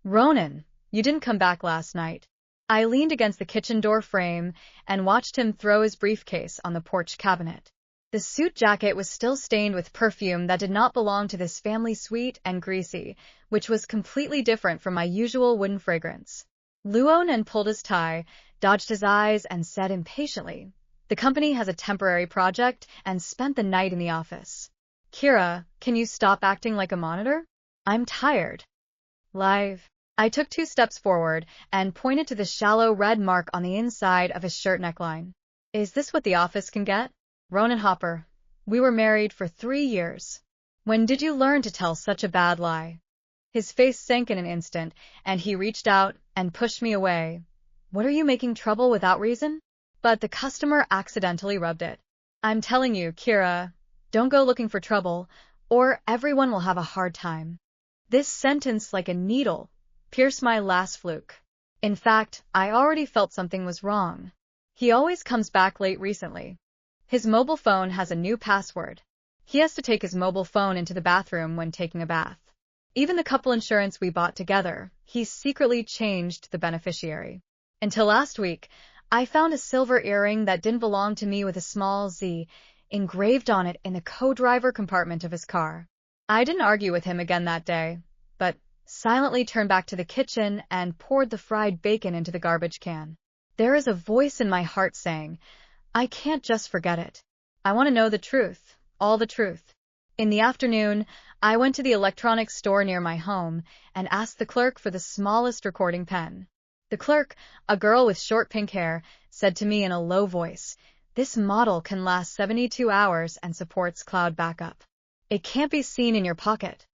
Ronan, you didn't come back last night. I leaned against the kitchen door frame and watched him throw his briefcase on the porch cabinet. The suit jacket was still stained with perfume that did not belong to this family, sweet and greasy, which was completely different from my usual wooden fragrance. Luonan pulled his tie, dodged his eyes, and said impatiently, "The company has a temporary project and spent the night in the office. Kira, can you stop acting like a monitor? I'm tired." Live. I took 2 steps forward and pointed to the shallow red mark on the inside of his shirt neckline. "Is this what the office can get? Ronan Hopper, we were married for 3 years. When did you learn to tell such a bad lie?" His face sank in an instant, and he reached out and pushed me away. "What, are you making trouble without reason?" But the customer accidentally rubbed it. "I'm telling you, Kira, don't go looking for trouble, or everyone will have a hard time." This sentence, like a needle, pierced my last fluke. In fact, I already felt something was wrong. He always comes back late recently. His mobile phone has a new password. He has to take his mobile phone into the bathroom when taking a bath. Even the couple insurance we bought together, he secretly changed the beneficiary. Until last week, I found a silver earring that didn't belong to me with a small Z engraved on it in the co-driver compartment of his car. I didn't argue with him again that day, but silently turned back to the kitchen and poured the fried bacon into the garbage can. There is a voice in my heart saying, I can't just forget it. I want to know the truth, all the truth. In the afternoon, I went to the electronics store near my home and asked the clerk for the smallest recording pen. The clerk, a girl with short pink hair, said to me in a low voice, "This model can last 72 hours and supports cloud backup. It can't be seen in your pocket."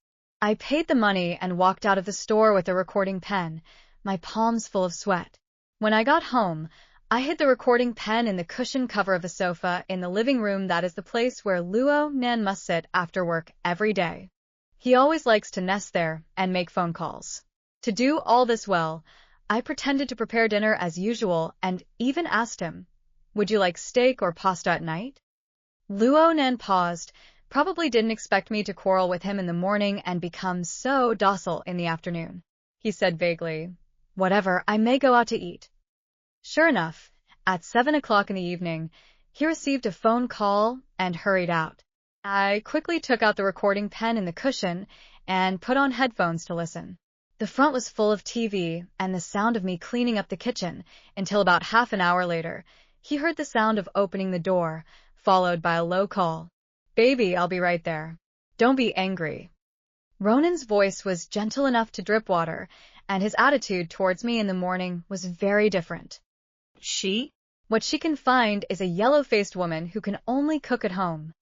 I paid the money and walked out of the store with a recording pen, my palms full of sweat. When I got home, I hid the recording pen in the cushion cover of the sofa in the living room. That is the place where Luo Nan must sit after work every day. He always likes to nest there and make phone calls. To do all this well, I pretended to prepare dinner as usual and even asked him, "Would you like steak or pasta at night?" Luo Nan paused, probably didn't expect me to quarrel with him in the morning and become so docile in the afternoon. He said vaguely, "Whatever, I may go out to eat." Sure enough, at 7 o'clock in the evening, he received a phone call and hurried out. I quickly took out the recording pen in the cushion and put on headphones to listen. The front was full of TV and the sound of me cleaning up the kitchen until about half an hour later, he heard the sound of opening the door, followed by a low call. "Baby, I'll be right there. Don't be angry." Ronan's voice was gentle enough to drip water, and his attitude towards me in the morning was very different. What she can find is a yellow-faced woman who can only cook at home.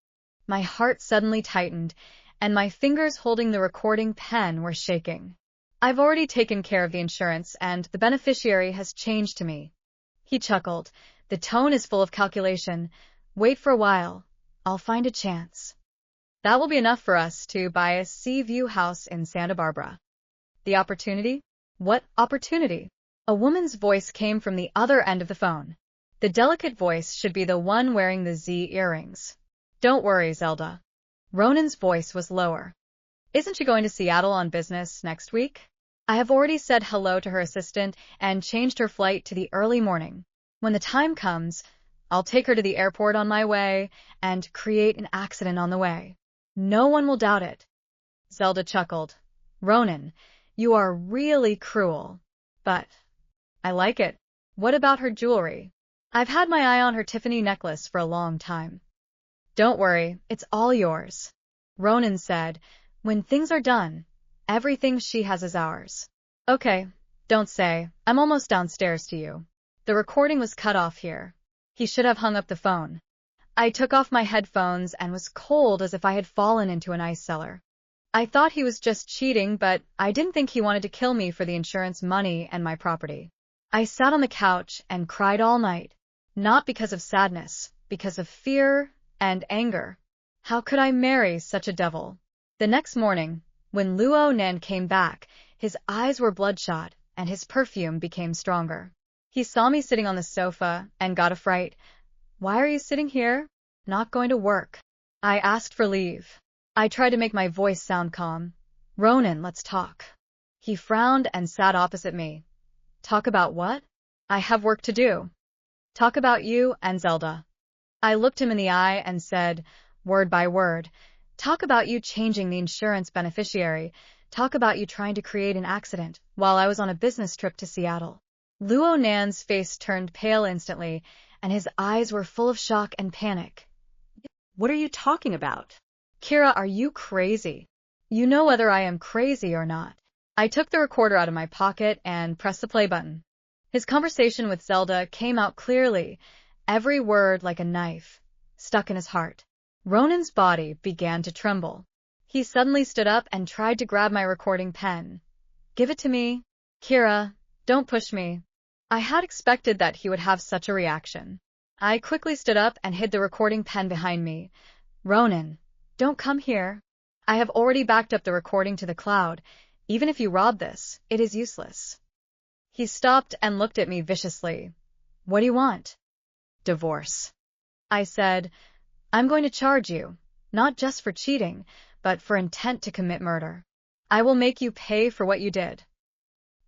My heart suddenly tightened, and my fingers holding the recording pen were shaking. "I've already taken care of the insurance, and the beneficiary has changed to me." He chuckled. "The tone is full of calculation. Wait for a while. I'll find a chance. That will be enough for us to buy a sea view house in Santa Barbara." "The opportunity? What opportunity?" A woman's voice came from the other end of the phone. The delicate voice should be the one wearing the Z earrings. "Don't worry, Zelda." Ronan's voice was lower. "Isn't she going to Seattle on business next week? I have already said hello to her assistant and changed her flight to the early morning. When the time comes, I'll take her to the airport on my way and create an accident on the way. No one will doubt it." Zelda chuckled. "Ronan, you are really cruel. But I like it. What about her jewelry? I've had my eye on her Tiffany necklace for a long time." "Don't worry, it's all yours." Ronan said, "When things are done, everything she has is ours." "Okay, don't say. I'm almost downstairs to you." The recording was cut off here. He should have hung up the phone. I took off my headphones and was cold as if I had fallen into an ice cellar. I thought he was just cheating, but I didn't think he wanted to kill me for the insurance money and my property. I sat on the couch and cried all night, not because of sadness, because of fear and anger. How could I marry such a devil? The next morning, when Luo Nan came back, his eyes were bloodshot and his perfume became stronger. He saw me sitting on the sofa and got a fright. "Why are you sitting here? Not going to work?" I asked for leave. I tried to make my voice sound calm. "Ronan, let's talk." He frowned and sat opposite me. Talk about what? I have work to do. Talk about you and Zelda. I looked him in the eye and said, word by word, talk about you changing the insurance beneficiary. Talk about you trying to create an accident while I was on a business trip to Seattle. Luo Nan's face turned pale instantly, and his eyes were full of shock and panic. What are you talking about? Kira, are you crazy? You know whether I am crazy or not. I took the recorder out of my pocket and pressed the play button. His conversation with Zelda came out clearly, every word like a knife, stuck in his heart. Ronan's body began to tremble. He suddenly stood up and tried to grab my recording pen. Give it to me. Kira, don't push me. I had expected that he would have such a reaction. I quickly stood up and hid the recording pen behind me. Ronan, don't come here. I have already backed up the recording to the cloud. Even if you rob this, it is useless. He stopped and looked at me viciously. What do you want? Divorce. I said, I'm going to charge you, not just for cheating, but for intent to commit murder. I will make you pay for what you did.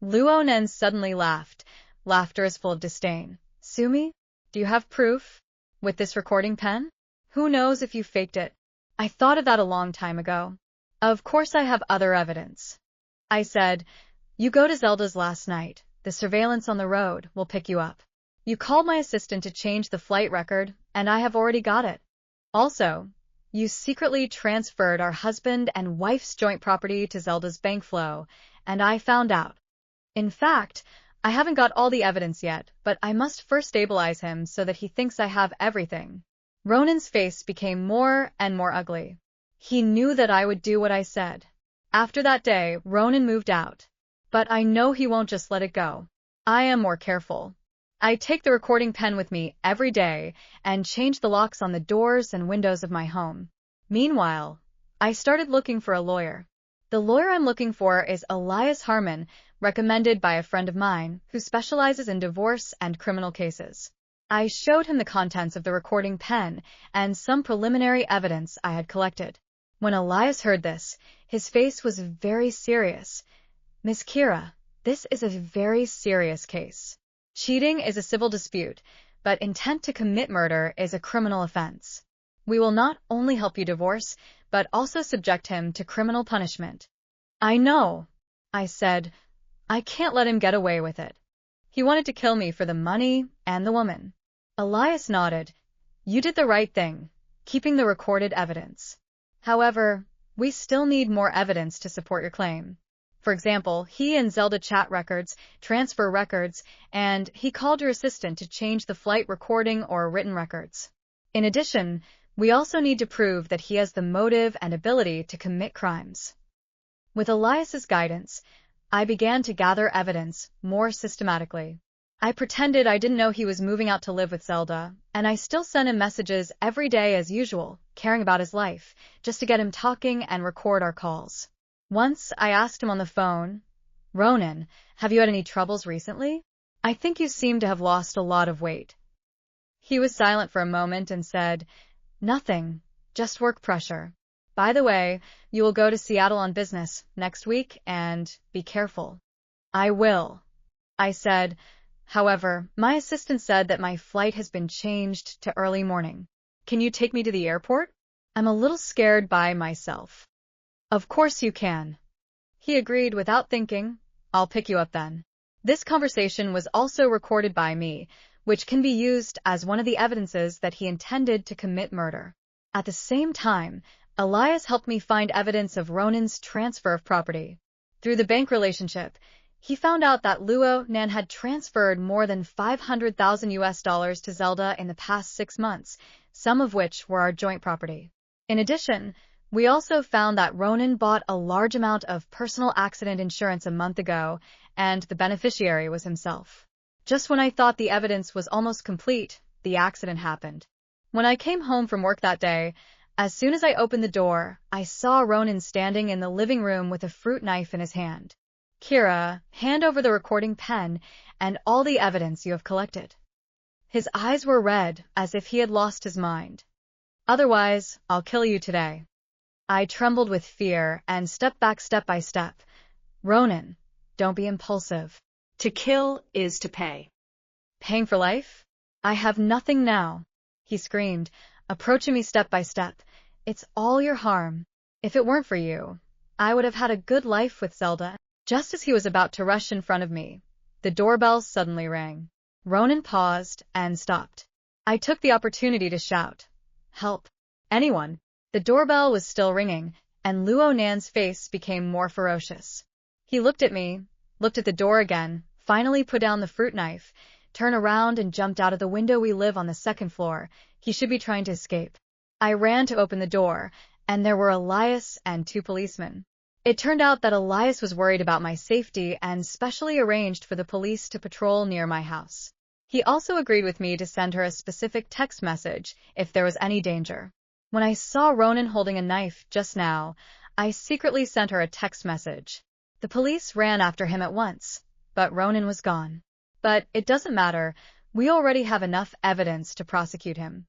Luo Nen suddenly laughed. Laughter is full of disdain. Sue me? Do you have proof? With this recording pen? Who knows if you faked it? I thought of that a long time ago. Of course I have other evidence. I said, you go to Zelda's last night. The surveillance on the road will pick you up. You called my assistant to change the flight record, and I have already got it. Also, you secretly transferred our husband and wife's joint property to Zelda's bank flow, and I found out. In fact, I haven't got all the evidence yet, but I must first stabilize him so that he thinks I have everything. Ronan's face became more and more ugly. He knew that I would do what I said. After that day, Ronan moved out. But I know he won't just let it go. I am more careful. I take the recording pen with me every day and change the locks on the doors and windows of my home. Meanwhile, I started looking for a lawyer. The lawyer I'm looking for is Elias Harmon, recommended by a friend of mine who specializes in divorce and criminal cases. I showed him the contents of the recording pen and some preliminary evidence I had collected. When Elias heard this, his face was very serious. Miss Kira, this is a very serious case. Cheating is a civil dispute, but intent to commit murder is a criminal offense. We will not only help you divorce, but also subject him to criminal punishment. I know, I said. I can't let him get away with it. He wanted to kill me for the money and the woman. Elias nodded. You did the right thing, keeping the recorded evidence. However, we still need more evidence to support your claim. For example, he and Zelda chat records, transfer records, and he called your assistant to change the flight recording or written records. In addition, we also need to prove that he has the motive and ability to commit crimes. With Elias's guidance, I began to gather evidence more systematically. I pretended I didn't know he was moving out to live with Zelda, and I still sent him messages every day as usual, caring about his life, just to get him talking and record our calls. Once I asked him on the phone, Ronan, have you had any troubles recently? I think you seem to have lost a lot of weight. He was silent for a moment and said, nothing, just work pressure. By the way, you will go to Seattle on business next week, and be careful. I will, I said. However, my assistant said that my flight has been changed to early morning. Can you take me to the airport? I'm a little scared by myself. Of course you can. He agreed without thinking. I'll pick you up then. This conversation was also recorded by me, which can be used as one of the evidences that he intended to commit murder. At the same time, Elias helped me find evidence of Ronan's transfer of property. Through the bank relationship, he found out that Luo Nan had transferred more than $500,000 to Zelda in the past 6 months, some of which were our joint property. In addition, we also found that Ronan bought a large amount of personal accident insurance a month ago, and the beneficiary was himself. Just when I thought the evidence was almost complete, the accident happened. When I came home from work that day, as soon as I opened the door, I saw Ronan standing in the living room with a fruit knife in his hand. Kira, hand over the recording pen and all the evidence you have collected. His eyes were red, as if he had lost his mind. Otherwise, I'll kill you today. I trembled with fear and stepped back step by step. Ronan, Don't be impulsive. To kill is to pay. Paying for life? I have nothing now, he screamed, approaching me step by step. It's all your harm. If it weren't for you, I would have had a good life with Zelda. Just as he was about to rush in front of me, the doorbell suddenly rang. Ronan paused and stopped. I took the opportunity to shout, "Help! Anyone!" The doorbell was still ringing, and Luo Nan's face became more ferocious. He looked at me, looked at the door again, finally put down the fruit knife, turned around and jumped out of the window. We live on the second floor. He should be trying to escape. I ran to open the door, and there were Elias and 2 policemen. It turned out that Elias was worried about my safety and specially arranged for the police to patrol near my house. He also agreed with me to send her a specific text message if there was any danger. When I saw Ronan holding a knife just now, I secretly sent her a text message. The police ran after him at once, but Ronan was gone. But it doesn't matter. We already have enough evidence to prosecute him.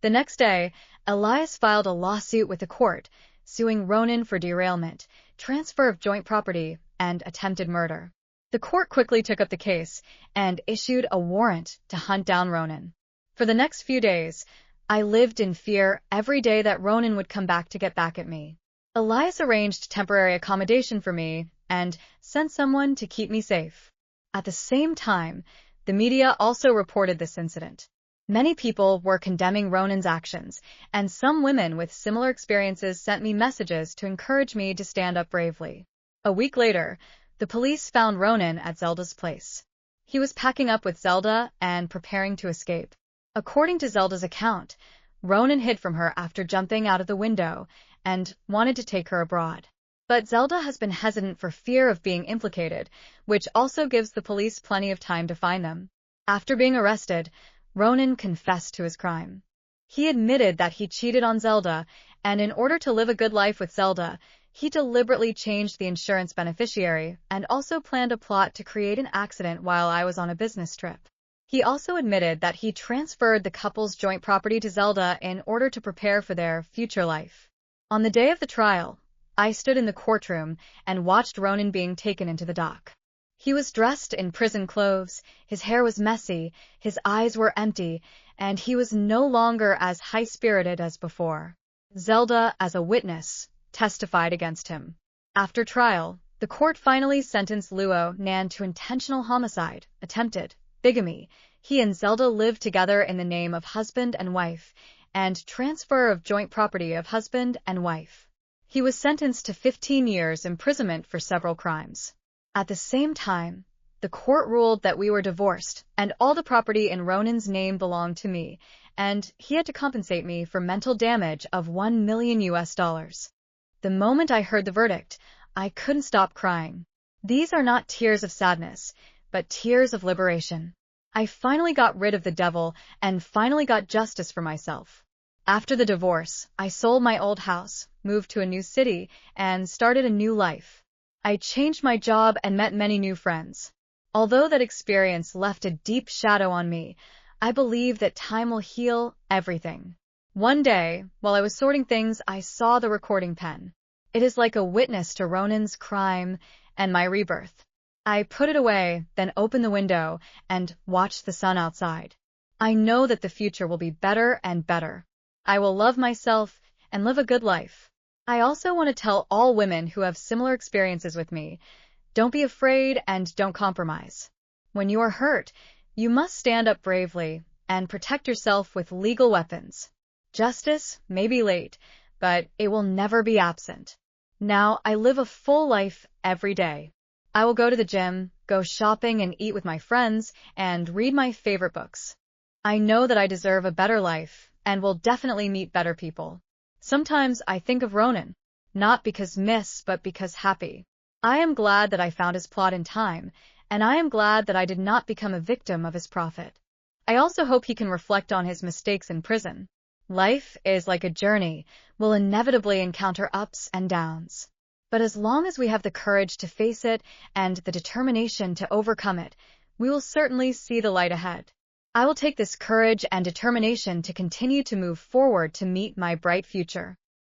The next day, Elias filed a lawsuit with the court, suing Ronan for derailment, transfer of joint property, and attempted murder. The court quickly took up the case and issued a warrant to hunt down Ronan. For the next few days, I lived in fear every day that Ronan would come back to get back at me. Elias arranged temporary accommodation for me and sent someone to keep me safe. At the same time, the media also reported this incident. Many people were condemning Ronan's actions, and some women with similar experiences sent me messages to encourage me to stand up bravely. A week later, the police found Ronan at Zelda's place. He was packing up with Zelda and preparing to escape. According to Zelda's account, Ronan hid from her after jumping out of the window and wanted to take her abroad. But Zelda has been hesitant for fear of being implicated, which also gives the police plenty of time to find them. After being arrested, Ronan confessed to his crime. He admitted that he cheated on Zelda, and in order to live a good life with Zelda, he deliberately changed the insurance beneficiary and also planned a plot to create an accident while I was on a business trip. He also admitted that he transferred the couple's joint property to Zelda in order to prepare for their future life. On the day of the trial, I stood in the courtroom and watched Ronan being taken into the dock. He was dressed in prison clothes, his hair was messy, his eyes were empty, and he was no longer as high-spirited as before. Zelda, as a witness, testified against him. After trial, the court finally sentenced Luo Nan to intentional homicide, attempted bigamy. He and Zelda lived together in the name of husband and wife, and transfer of joint property of husband and wife. He was sentenced to 15 years imprisonment for several crimes. At the same time, the court ruled that we were divorced, and all the property in Ronan's name belonged to me, and he had to compensate me for mental damage of $1 million. The moment I heard the verdict, I couldn't stop crying. These are not tears of sadness, but tears of liberation. I finally got rid of the devil and finally got justice for myself. After the divorce, I sold my old house, moved to a new city, and started a new life. I changed my job and met many new friends. Although that experience left a deep shadow on me, I believe that time will heal everything. One day, while I was sorting things, I saw the recording pen. It is like a witness to Ronan's crime and my rebirth. I put it away, then opened the window and watched the sun outside. I know that the future will be better and better. I will love myself and live a good life. I also want to tell all women who have similar experiences with me, don't be afraid and don't compromise. When you are hurt, you must stand up bravely and protect yourself with legal weapons. Justice may be late, but it will never be absent. Now I live a full life every day. I will go to the gym, go shopping and eat with my friends, and read my favorite books. I know that I deserve a better life and will definitely meet better people. Sometimes I think of Ronan, not because miss, but because happy. I am glad that I found his plot in time, and I am glad that I did not become a victim of his profit. I also hope he can reflect on his mistakes in prison. Life is like a journey. We'll inevitably encounter ups and downs. But as long as we have the courage to face it and the determination to overcome it, we will certainly see the light ahead. I will take this courage and determination to continue to move forward to meet my bright future.